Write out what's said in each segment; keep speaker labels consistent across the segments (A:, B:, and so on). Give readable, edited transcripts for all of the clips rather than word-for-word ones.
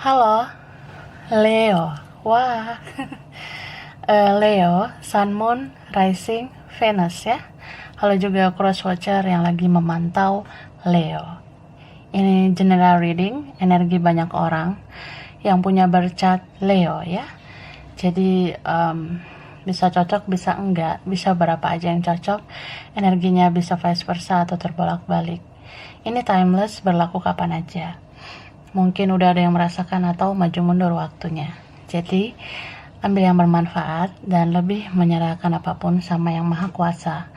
A: Halo, Leo. Wah, Leo, Sun, Moon, Rising, Venus ya. Halo juga crosswatcher yang lagi memantau Leo. Ini general reading, energi banyak orang yang punya bercat Leo ya. Jadi bisa cocok, bisa enggak, bisa berapa aja yang cocok. Energinya bisa vice versa atau terbolak-balik. Ini timeless, berlaku kapan aja. Mungkin udah ada yang merasakan atau maju mundur waktunya. Jadi, ambil yang bermanfaat dan lebih menyerahkan apapun sama yang maha kuasa.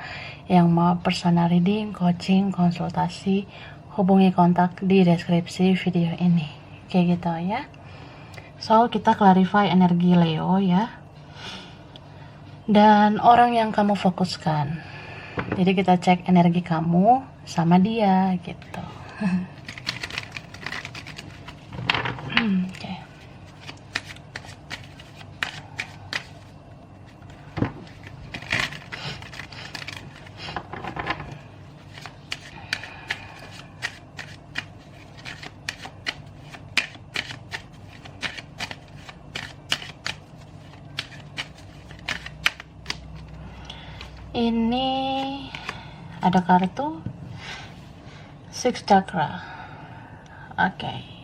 A: Yang mau personal reading, coaching, konsultasi, hubungi kontak di deskripsi video ini. Kayak gitu ya. So, kita clarify energi Leo ya. Dan orang yang kamu fokuskan. Jadi kita cek energi kamu sama dia gitu. Okay. Ini ada kartu Six Chakra. Okay.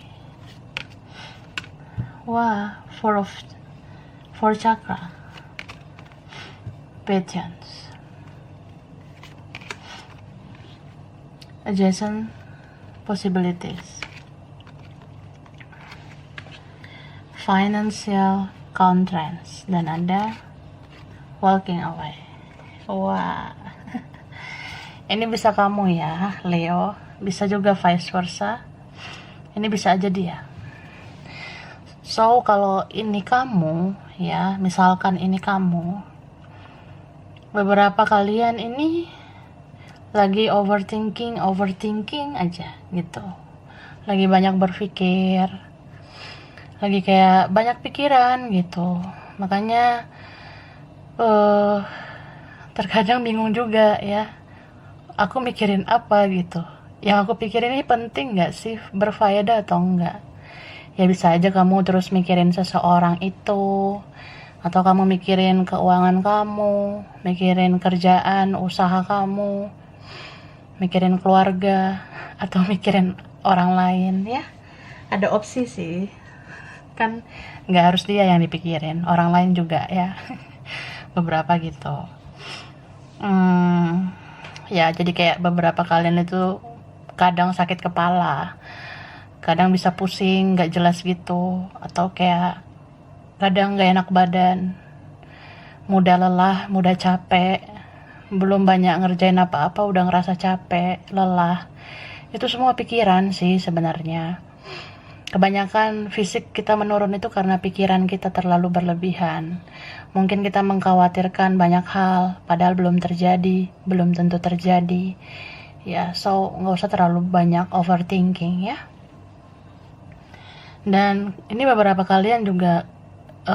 A: Wah, four chakra. Patience. Adjacent possibilities. Financial constraints. Dan ada walking away. Wah. Ini bisa kamu ya, Leo. Bisa juga vice versa. Ini bisa aja dia. So, kalau ini kamu, ya, misalkan ini kamu, beberapa kalian ini lagi overthinking aja, gitu. Lagi banyak berpikir, lagi kayak banyak pikiran, gitu. Makanya, terkadang bingung juga, ya. Aku mikirin apa, gitu. Yang aku pikirin ini penting gak sih, berfaedah atau enggak? Ya bisa aja kamu terus mikirin seseorang itu, atau kamu mikirin keuangan kamu, mikirin kerjaan, usaha kamu, mikirin keluarga, atau mikirin orang lain ya. Ada opsi sih, kan nggak harus dia yang dipikirin, orang lain juga ya. Beberapa gitu. Ya jadi kayak beberapa kalian itu kadang sakit kepala, kadang bisa pusing, gak jelas gitu, atau kayak kadang gak enak badan, mudah lelah, mudah capek, belum banyak ngerjain apa-apa udah ngerasa capek, lelah. Itu semua pikiran sih sebenarnya. Kebanyakan fisik kita menurun itu karena pikiran kita terlalu berlebihan. Mungkin kita mengkhawatirkan banyak hal, padahal belum terjadi, belum tentu terjadi. Ya, so gak usah terlalu banyak overthinking ya. Dan ini beberapa kalian juga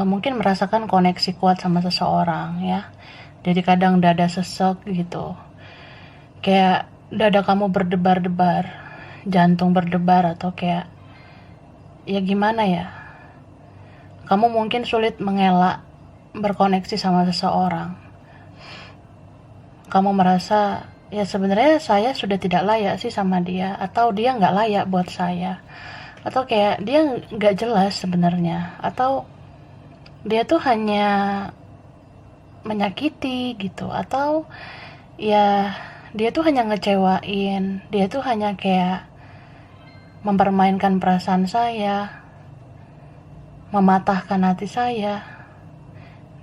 A: mungkin merasakan koneksi kuat sama seseorang ya. Jadi kadang dada sesek gitu. Kayak dada kamu berdebar-debar, jantung berdebar, atau kayak ya gimana ya. Kamu mungkin sulit mengelak berkoneksi sama seseorang. Kamu merasa ya sebenarnya saya sudah tidak layak sih sama dia, atau dia nggak layak buat saya. Atau kayak dia nggak jelas sebenarnya, atau dia tuh hanya menyakiti gitu, atau ya dia tuh hanya ngecewain, dia tuh hanya kayak mempermainkan perasaan saya, mematahkan hati saya,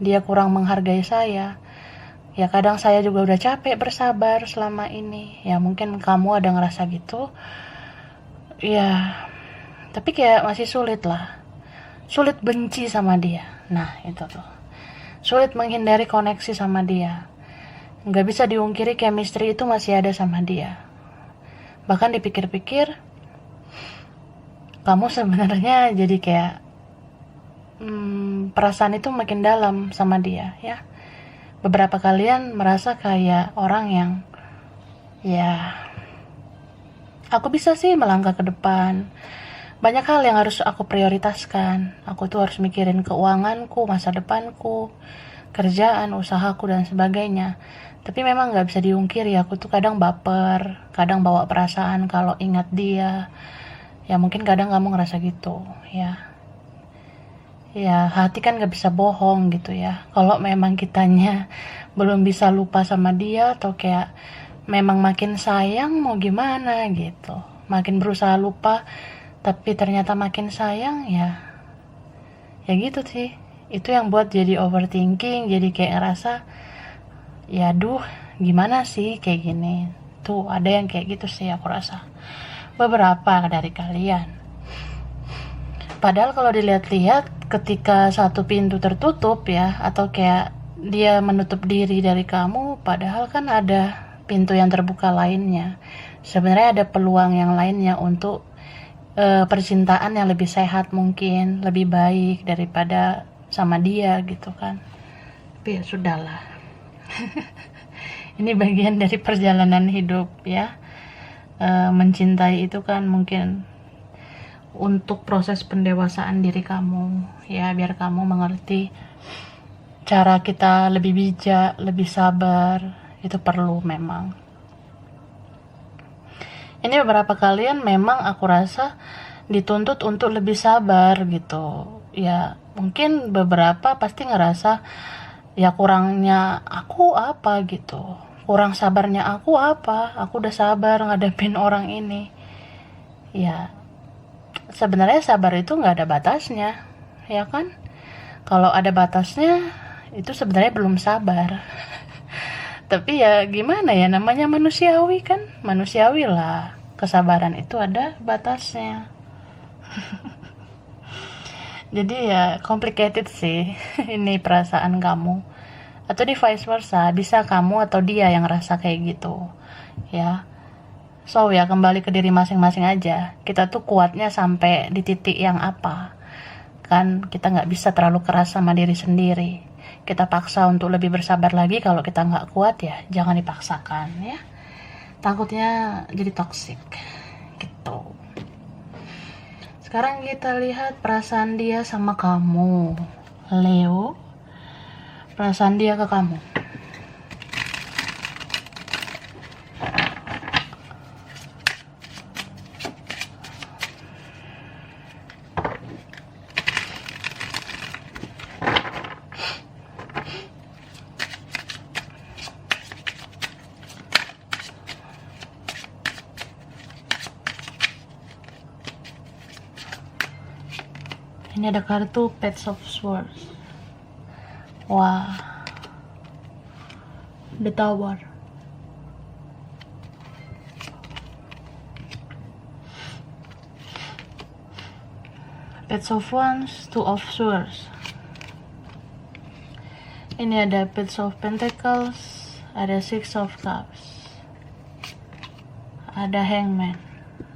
A: dia kurang menghargai saya. Ya kadang saya juga udah capek bersabar selama ini. Ya mungkin kamu ada ngerasa gitu. Ya tapi kayak masih sulit lah, sulit benci sama dia. Nah itu tuh, sulit menghindari koneksi sama dia. Nggak bisa diungkiri chemistry itu masih ada sama dia. Bahkan dipikir-pikir, kamu sebenarnya jadi kayak perasaan itu makin dalam sama dia ya. Beberapa kalian merasa kayak orang yang ya aku bisa sih melangkah ke depan, banyak hal yang harus aku prioritaskan. Aku tuh harus mikirin keuanganku, masa depanku, kerjaan, usahaku, dan sebagainya. Tapi memang gak bisa diungkiri, aku tuh kadang baper, kadang bawa perasaan kalau ingat dia. Ya mungkin kadang kamu ngerasa gitu, ya. Ya hati kan gak bisa bohong gitu ya. Kalau memang kitanya belum bisa lupa sama dia, atau kayak memang makin sayang mau gimana gitu. Makin berusaha lupa, tapi ternyata makin sayang, ya gitu sih. Itu yang buat jadi overthinking, jadi kayak ngerasa, ya duh gimana sih kayak gini. Tuh ada yang kayak gitu sih aku rasa, beberapa dari kalian. Padahal kalau dilihat-lihat, ketika satu pintu tertutup ya, atau kayak dia menutup diri dari kamu, padahal kan ada pintu yang terbuka lainnya. Sebenarnya ada peluang yang lainnya untuk percintaan yang lebih sehat, mungkin lebih baik daripada sama dia gitu kan. Tapi ya sudahlah. Ini bagian dari perjalanan hidup ya. Mencintai itu kan mungkin untuk proses pendewasaan diri kamu ya, biar kamu mengerti cara kita lebih bijak, lebih sabar. Itu perlu memang. Ini beberapa kalian memang aku rasa dituntut untuk lebih sabar gitu ya. Mungkin beberapa pasti ngerasa, ya kurangnya aku apa gitu, kurang sabarnya aku apa, aku udah sabar ngadepin orang ini. Ya sebenarnya sabar itu nggak ada batasnya, ya kan? Kalau ada batasnya itu sebenarnya belum sabar. Tapi ya gimana ya, namanya manusiawi kan, manusiawi lah, kesabaran itu ada batasnya. Jadi ya complicated sih ini perasaan kamu, atau di vice versa, bisa kamu atau dia yang ngerasa kayak gitu ya. So ya kembali ke diri masing-masing aja, kita tuh kuatnya sampai di titik yang apa. Kan kita gak bisa terlalu keras sama diri sendiri, kita paksa untuk lebih bersabar lagi. Kalau kita gak kuat ya jangan dipaksakan ya, takutnya jadi toxic gitu. Sekarang kita lihat perasaan dia sama kamu, Leo. Perasaan dia ke kamu. Ini ada kartu Page of Swords. Wah, The Tower. Page of Wands, Two of Swords. Ini ada Page of Pentacles, ada Six of Cups, ada Hangman.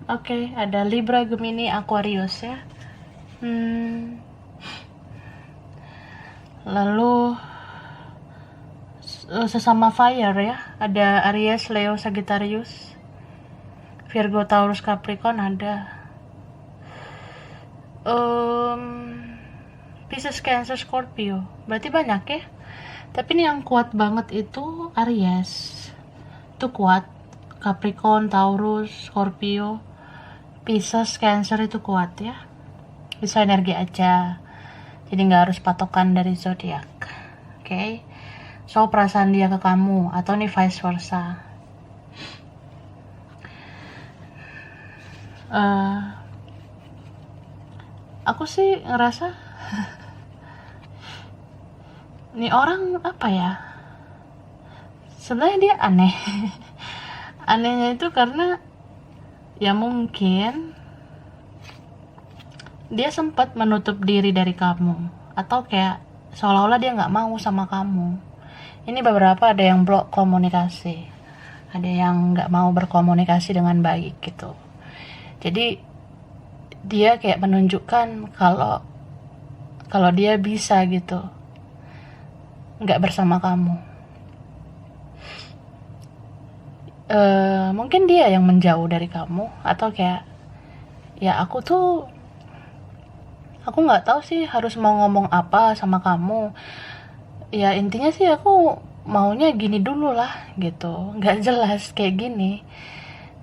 A: Oke, ada Libra, Gemini, Aquarius ya. Lalu sesama fire ya, ada Aries, Leo, Sagittarius, Virgo, Taurus, Capricorn ada. Pisces, Cancer, Scorpio. Berarti banyak ya. Tapi ini yang kuat banget itu Aries. Itu kuat. Capricorn, Taurus, Scorpio, Pisces, Cancer itu kuat ya. Bisa energi aja, jadi nggak harus patokan dari zodiak. Oke. So perasaan dia ke kamu, atau nih vice versa. Aku sih ngerasa ini orang apa ya, sebenarnya dia aneh. Anehnya itu karena ya mungkin dia sempat menutup diri dari kamu, atau kayak seolah-olah dia nggak mau sama kamu. Ini beberapa ada yang blok komunikasi, ada yang nggak mau berkomunikasi dengan baik gitu. Jadi dia kayak menunjukkan kalau dia bisa gitu nggak bersama kamu. Mungkin dia yang menjauh dari kamu, atau kayak ya aku tuh Aku nggak tahu sih harus mau ngomong apa sama kamu. Ya intinya sih aku maunya gini dulu lah gitu, nggak jelas kayak gini.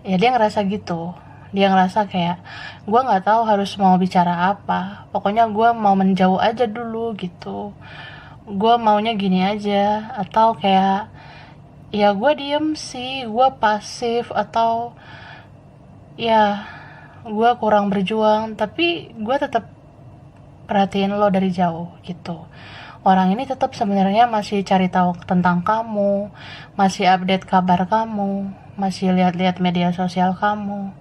A: Ya dia ngerasa gitu, dia ngerasa kayak gue nggak tahu harus mau bicara apa, pokoknya gue mau menjauh aja dulu gitu, gue maunya gini aja, atau kayak ya gue diem sih, gue pasif, atau ya gue kurang berjuang tapi gue tetap perhatiin lo dari jauh gitu. Orang ini tetap sebenarnya masih cari tahu tentang kamu, masih update kabar kamu, masih lihat-lihat media sosial kamu,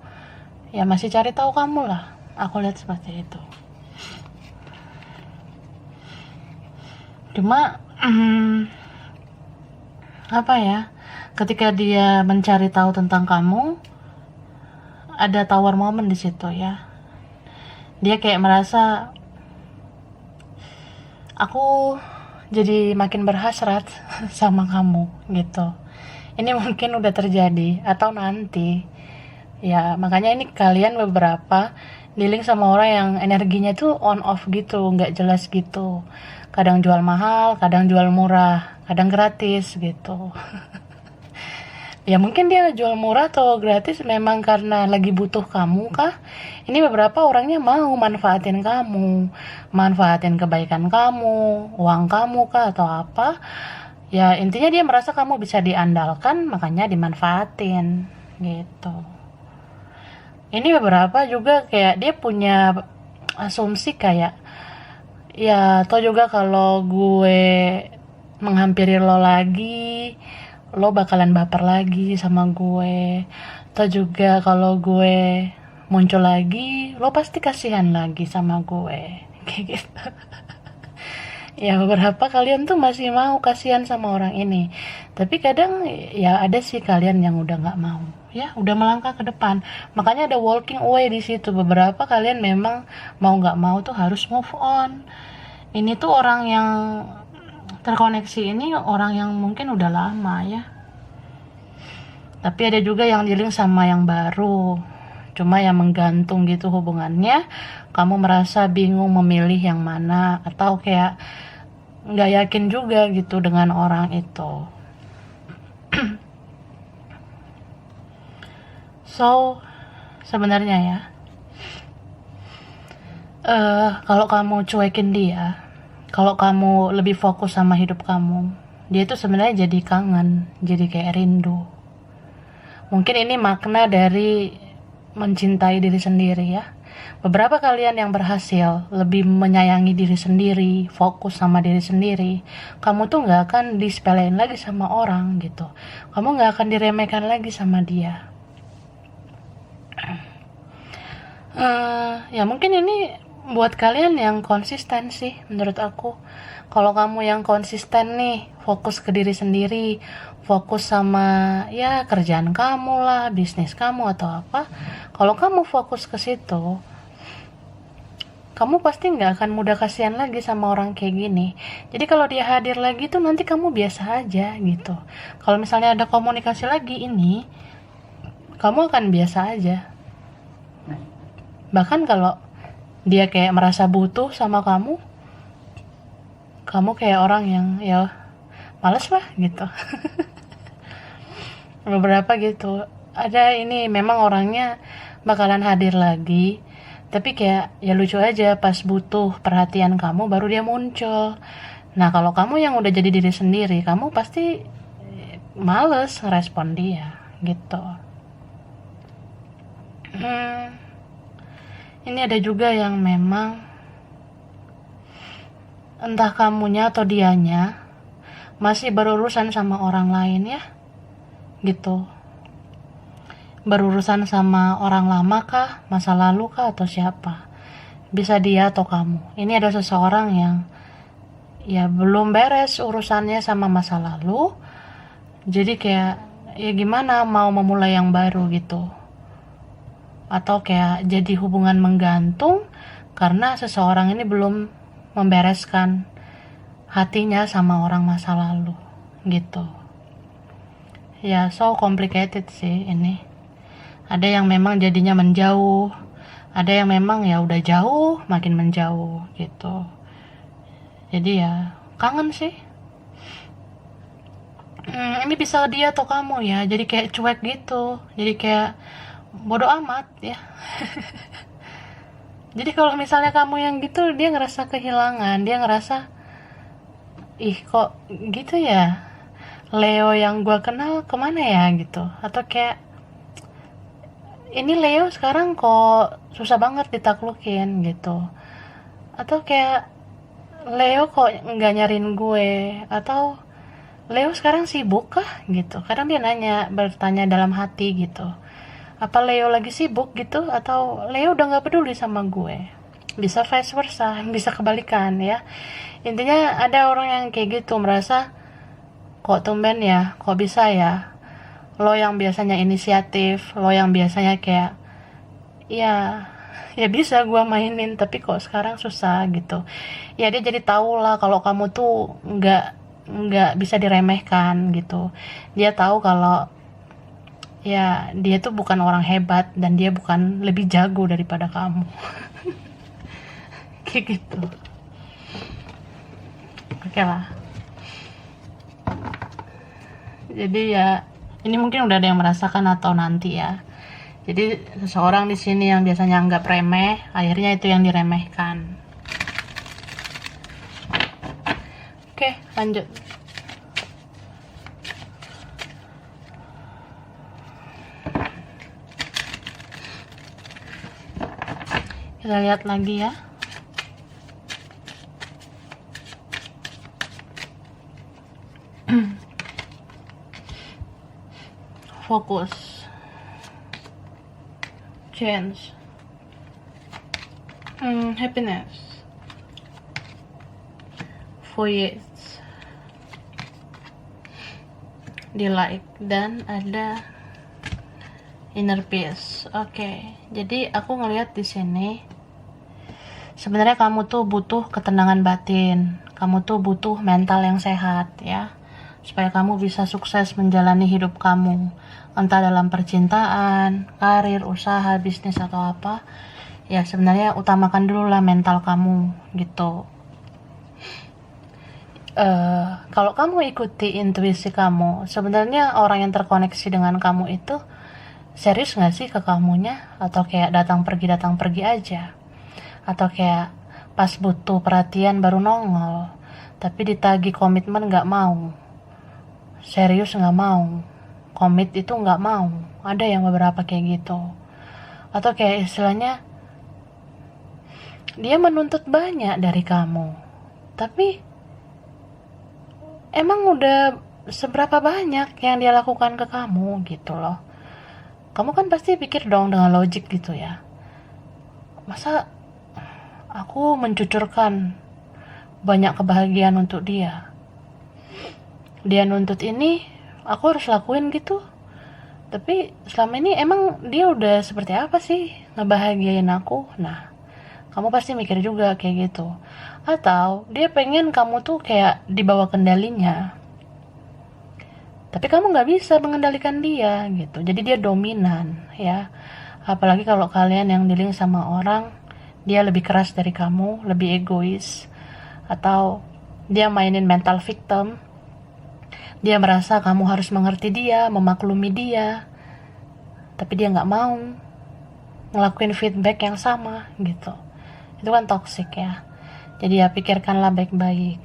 A: ya masih cari tahu kamu lah. Aku lihat seperti itu. Cuma apa ya, ketika dia mencari tahu tentang kamu, ada tawar momen di situ ya. Dia kayak merasa aku jadi makin berhasrat sama kamu gitu. Ini mungkin udah terjadi atau nanti. Ya, makanya ini kalian beberapa dealing sama orang yang energinya tuh on off gitu, nggak jelas gitu. Kadang jual mahal, kadang jual murah, kadang gratis gitu. Ya mungkin dia jual murah atau gratis memang karena lagi butuh kamu kah? Ini beberapa orangnya mau manfaatin kamu, manfaatin kebaikan kamu, uang kamu kah atau apa. Ya intinya dia merasa kamu bisa diandalkan, makanya dimanfaatin gitu. Ini beberapa juga kayak dia punya asumsi kayak, ya tau juga kalau gue menghampiri lo lagi, lo bakalan baper lagi sama gue. Atau juga kalau gue muncul lagi, lo pasti kasihan lagi sama gue. Kayak gitu. Ya beberapa kalian tuh masih mau kasihan sama orang ini. Tapi kadang ya ada sih kalian yang udah nggak mau. Ya udah melangkah ke depan. Makanya ada walking away di situ. Beberapa kalian memang mau nggak mau tuh harus move on. Ini tuh orang yang terkoneksi ini orang yang mungkin udah lama ya. Tapi ada juga yang dealing sama yang baru, cuma yang menggantung gitu hubungannya. Kamu merasa bingung memilih yang mana, atau kayak nggak yakin juga gitu dengan orang itu. So sebenarnya ya, kalau kamu cuekin dia, kalau kamu lebih fokus sama hidup kamu, dia itu sebenarnya jadi kangen, jadi kayak rindu. Mungkin ini makna dari mencintai diri sendiri ya. Beberapa kalian yang berhasil lebih menyayangi diri sendiri, fokus sama diri sendiri, kamu tuh gak akan disepelein lagi sama orang gitu. Kamu gak akan diremehkan lagi sama dia. Ya mungkin ini buat kalian yang konsisten sih menurut aku. Kalau kamu yang konsisten nih, fokus ke diri sendiri, fokus sama ya kerjaan kamu lah, bisnis kamu atau apa. Kalau kamu fokus ke situ, kamu pasti nggak akan mudah kasihan lagi sama orang kayak gini. Jadi kalau dia hadir lagi tuh nanti kamu biasa aja gitu. Kalau misalnya ada komunikasi lagi ini, kamu akan biasa aja. Bahkan kalau dia kayak merasa butuh sama kamu kayak orang yang ya males lah gitu. Beberapa gitu. Ada ini memang orangnya bakalan hadir lagi, tapi kayak ya lucu aja pas butuh perhatian kamu baru dia muncul. Nah kalau kamu yang udah jadi diri sendiri, kamu pasti males ngerespon dia gitu. Ini ada juga yang memang entah kamunya atau dianya masih berurusan sama orang lain ya gitu, berurusan sama orang lama kah, masa lalu kah, atau siapa, bisa dia atau kamu. Ini ada seseorang yang ya belum beres urusannya sama masa lalu, jadi kayak ya gimana mau memulai yang baru gitu, atau kayak jadi hubungan menggantung karena seseorang ini belum membereskan hatinya sama orang masa lalu gitu. Ya so complicated sih ini. Ada yang memang jadinya menjauh, Ada yang memang ya udah jauh makin menjauh gitu. Jadi ya kangen sih. Ini bisa dia atau kamu ya, jadi kayak cuek gitu, jadi kayak bodoh amat ya. Jadi kalau misalnya kamu yang gitu, dia ngerasa kehilangan, dia ngerasa ih kok gitu ya, Leo yang gua kenal kemana ya gitu, atau kayak ini Leo sekarang kok susah banget ditaklukin gitu, atau kayak Leo kok nggak nyariin gue, atau Leo sekarang sibuk kah gitu. Kadang dia bertanya dalam hati gitu, apa Leo lagi sibuk gitu, atau Leo udah nggak peduli sama gue. Bisa vice versa, bisa kebalikan ya. Intinya ada orang yang kayak gitu, merasa kok tumben ya, kok bisa ya, lo yang biasanya inisiatif, lo yang biasanya kayak ya ya bisa gua mainin, tapi kok sekarang susah gitu. Ya dia jadi tahu lah kalau kamu tuh nggak bisa diremehkan gitu. Dia tahu kalau ya dia tuh bukan orang hebat, dan dia bukan lebih jago daripada kamu. Kayak gitu. Oke lah. Jadi ya ini mungkin udah ada yang merasakan atau nanti ya. Jadi seseorang di sini yang biasanya anggap remeh, akhirnya itu yang diremehkan. Oke, lanjut. Kita lihat lagi ya. Fokus. Change. Happiness. Voyage. Delight. Dan ada inner peace. Oke. Jadi aku ngelihat di sini sebenarnya kamu tuh butuh ketenangan batin. Kamu tuh butuh mental yang sehat ya, supaya kamu bisa sukses menjalani hidup kamu, entah dalam percintaan, karir, usaha, bisnis, atau apa ya. Sebenarnya utamakan dulu lah mental kamu gitu. Kalau kamu ikuti intuisi kamu, sebenarnya orang yang terkoneksi dengan kamu itu serius gak sih ke kamunya, atau kayak datang pergi aja, atau kayak pas butuh perhatian baru nongol, tapi ditagi komitmen gak mau, serius gak mau, komit itu gak mau. Ada yang beberapa kayak gitu. Atau kayak istilahnya dia menuntut banyak dari kamu, tapi emang udah seberapa banyak yang dia lakukan ke kamu gitu loh. Kamu kan pasti pikir dong dengan logik gitu ya, masa aku mencucurkan banyak kebahagiaan untuk dia, dia nuntut ini, aku harus lakuin gitu. Tapi selama ini emang dia udah seperti apa sih ngebahagiain aku? Nah, kamu pasti mikir juga kayak gitu. Atau dia pengen kamu tuh kayak dibawa kendalinya, tapi kamu gak bisa mengendalikan dia gitu. Jadi dia dominan ya. Apalagi kalau kalian yang dealing sama orang, dia lebih keras dari kamu, lebih egois, atau dia mainin mental victim. Dia merasa kamu harus mengerti dia, memaklumi dia, tapi dia nggak mau ngelakuin feedback yang sama gitu. Itu kan toxic ya. Jadi ya pikirkanlah baik-baik.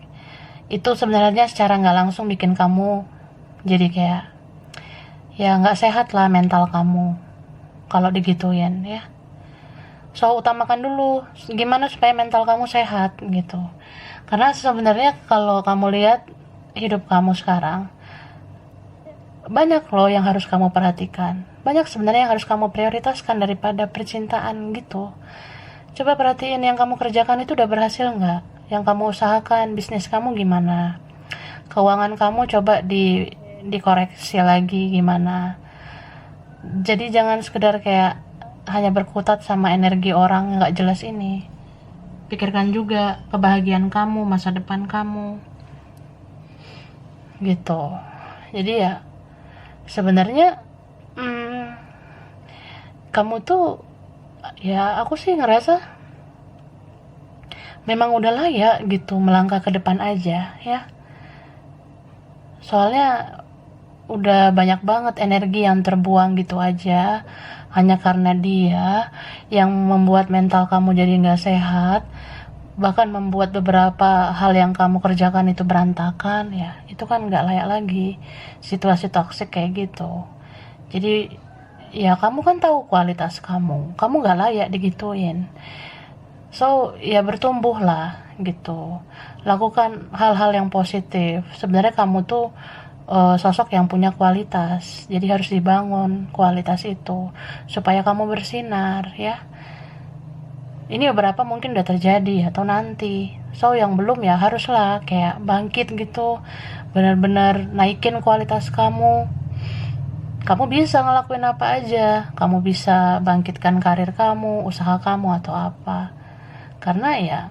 A: Itu sebenarnya secara nggak langsung bikin kamu jadi kayak ya nggak sehat lah mental kamu kalau digituin ya. So utamakan dulu gimana supaya mental kamu sehat gitu. Karena sebenarnya kalau kamu lihat hidup kamu sekarang, banyak loh yang harus kamu perhatikan. Banyak sebenarnya yang harus kamu prioritaskan daripada percintaan gitu. Coba perhatiin yang kamu kerjakan itu udah berhasil nggak? Yang kamu usahakan, bisnis kamu gimana? Keuangan kamu coba dikoreksi lagi gimana? Jadi jangan sekedar kayak hanya berkutat sama energi orang nggak jelas ini. Pikirkan juga kebahagiaan kamu, masa depan kamu gitu. Jadi ya sebenarnya kamu tuh ya aku sih ngerasa memang udah layak gitu melangkah ke depan aja ya. Soalnya udah banyak banget energi yang terbuang gitu aja hanya karena dia, yang membuat mental kamu jadi nggak sehat, bahkan membuat beberapa hal yang kamu kerjakan itu berantakan. Ya itu kan nggak layak lagi situasi toksik kayak gitu. Jadi ya kamu kan tahu kualitas kamu nggak layak digituin. So ya bertumbuhlah gitu, lakukan hal-hal yang positif. Sebenarnya kamu tuh sosok yang punya kualitas, jadi harus dibangun kualitas itu supaya kamu bersinar ya. Ini beberapa mungkin udah terjadi atau nanti, so yang belum ya haruslah kayak bangkit gitu, benar-benar naikin kualitas kamu. Kamu bisa ngelakuin apa aja, kamu bisa bangkitkan karir kamu, usaha kamu atau apa, karena ya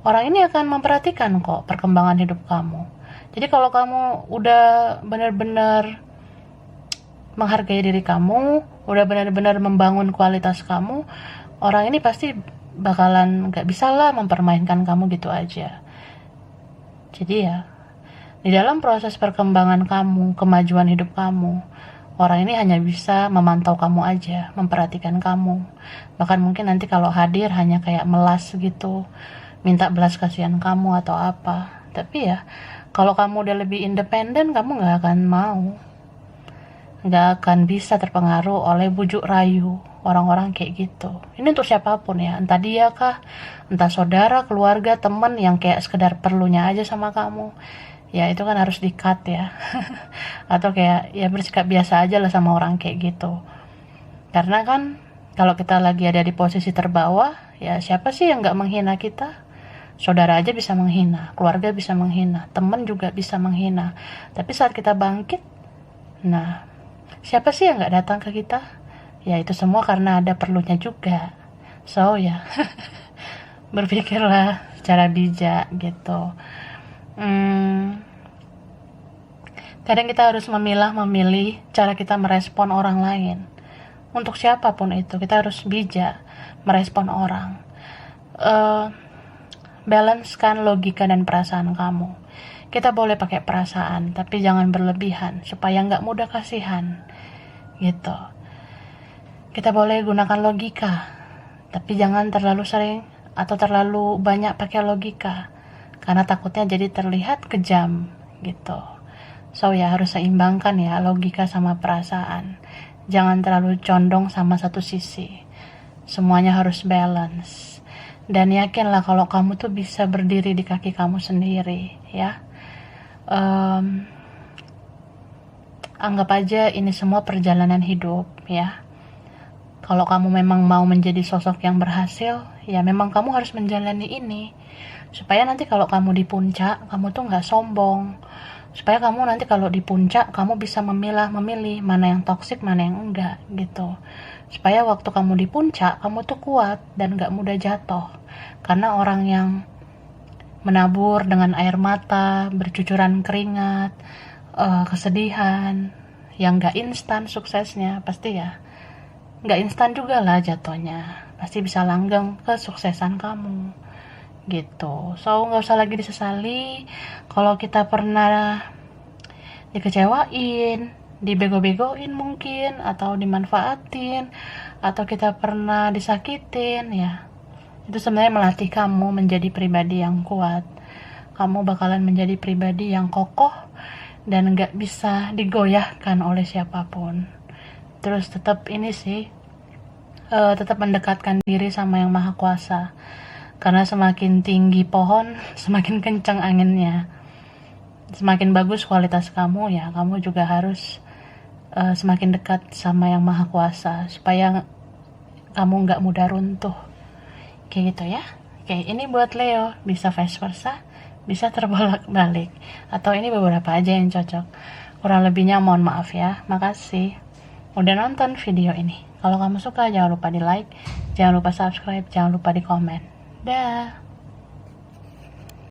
A: orang ini akan memperhatikan kok perkembangan hidup kamu. Jadi kalau kamu udah benar-benar menghargai diri kamu, udah benar-benar membangun kualitas kamu, orang ini pasti bakalan gak bisa lah mempermainkan kamu gitu aja. Jadi ya, di dalam proses perkembangan kamu, kemajuan hidup kamu, orang ini hanya bisa memantau kamu aja, memperhatikan kamu. Bahkan mungkin nanti kalau hadir hanya kayak melas gitu, minta belas kasihan kamu atau apa. Tapi ya, kalau kamu udah lebih independen, kamu gak akan mau, gak akan bisa terpengaruh oleh bujuk rayu orang-orang kayak gitu. Ini untuk siapapun ya, entah dia kah, entah saudara, keluarga, teman yang kayak sekedar perlunya aja sama kamu. Ya itu kan harus di-cut ya. Atau kayak ya bersikap biasa aja lah sama orang kayak gitu. Karena kan kalau kita lagi ada di posisi terbawah, ya siapa sih yang gak menghina kita? Saudara aja bisa menghina, keluarga bisa menghina, teman juga bisa menghina. Tapi saat kita bangkit, nah siapa sih yang gak datang ke kita? Ya itu semua karena ada perlunya juga. So ya berpikirlah secara bijak gitu. Kadang kita harus memilih cara kita merespon orang lain. Untuk siapapun itu, kita harus bijak merespon orang. Balancekan logika dan perasaan kamu. Kita boleh pakai perasaan, tapi jangan berlebihan supaya nggak mudah kasihan gitu. Kita boleh gunakan logika, tapi jangan terlalu sering atau terlalu banyak pakai logika, karena takutnya jadi terlihat kejam gitu. So ya harus seimbangkan ya logika sama perasaan. Jangan terlalu condong sama satu sisi. Semuanya harus balance. Dan yakinlah kalau kamu tuh bisa berdiri di kaki kamu sendiri ya. Anggap aja ini semua perjalanan hidup ya. Kalau kamu memang mau menjadi sosok yang berhasil, ya memang kamu harus menjalani ini. Supaya nanti kalau kamu di puncak, kamu tuh gak sombong. Supaya kamu nanti kalau di puncak, kamu bisa memilih mana yang toksik, mana yang enggak gitu. Supaya waktu kamu di puncak, kamu tuh kuat dan gak mudah jatuh. Karena orang yang menabur dengan air mata, bercucuran keringat, kesedihan, yang gak instan suksesnya, pasti ya gak instan juga lah jatuhnya. Pasti bisa langgeng kesuksesan kamu gitu. So gak usah lagi disesali kalau kita pernah dikecewain, dibego-begoin mungkin, atau dimanfaatin, atau kita pernah disakitin ya. Itu sebenarnya melatih kamu menjadi pribadi yang kuat. Kamu bakalan menjadi pribadi yang kokoh dan gak bisa digoyahkan oleh siapapun. Terus tetap ini sih, tetap mendekatkan diri sama yang maha kuasa. Karena semakin tinggi pohon, semakin kencang anginnya. Semakin bagus kualitas kamu ya, kamu juga harus semakin dekat sama yang maha kuasa. Supaya kamu gak mudah runtuh. Kayak gitu ya. Oke, ini buat Leo, bisa vice versa, bisa terbolak-balik. Atau ini beberapa aja yang cocok. Kurang lebihnya mohon maaf ya. Makasih udah nonton video ini. Kalau kamu suka jangan lupa di like, jangan lupa subscribe, jangan lupa di komen. Dah.